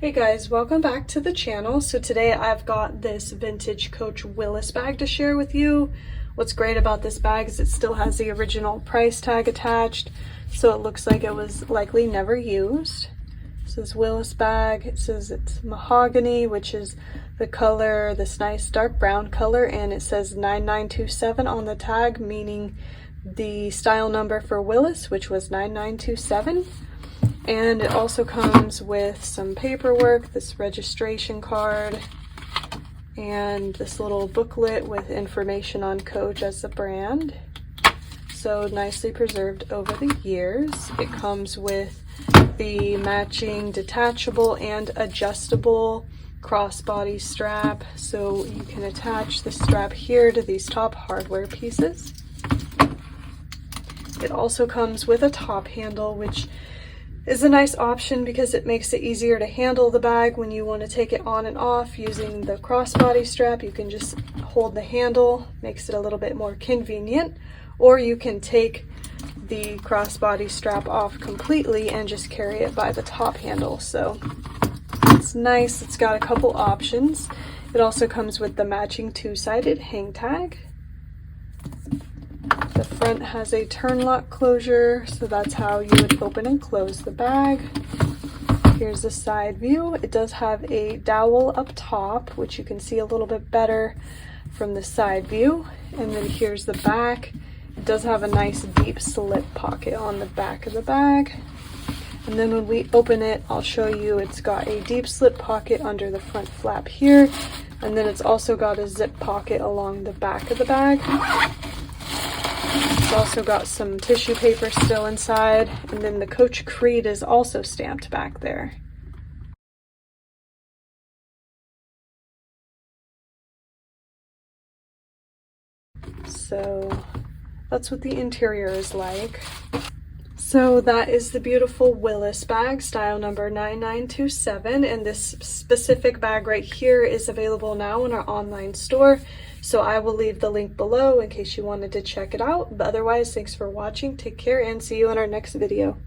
Hey guys, welcome back to the channel. So today I've got this Vintage Coach Willis bag to share with you. What's great about this bag is it still has the original price tag attached, so it looks like it was likely never used. This is Willis bag. It says it's Mahogany, which is the color, this nice dark brown color, and it says 9927 on the tag, meaning the style number for Willis, which was 9927. And it also comes with some paperwork, this registration card, and this little booklet with information on Coach as a brand. So nicely preserved over the years. It comes with the matching detachable and adjustable crossbody strap, so you can attach the strap here to these top hardware pieces. It also comes with a top handle, which is a nice option because it makes it easier to handle the bag when you want to take it on and off using the crossbody strap. You can just hold the handle, makes it a little bit more convenient, or you can take the crossbody strap off completely and just carry it by the top handle. So it's nice. It's got a couple options. It also comes with the matching two-sided hang tag. The front has a turn lock closure, so that's how you would open and close the bag. Here's the side view. It does have a dowel up top, which you can see a little bit better from the side view. And then here's the back. It does have a nice deep slip pocket on the back of the bag. And then when we open it, I'll show you it's got a deep slip pocket under the front flap here. And then it's also got a zip pocket along the back of the bag. It's also got some tissue paper still inside, and then the Coach Creed is also stamped back there. So that's what the interior is like. So that is the beautiful Willis bag, style number 9927, and this specific bag right here is available now in our online store. So I will leave the link below in case you wanted to check it out. But otherwise, thanks for watching. Take care and see you in our next video.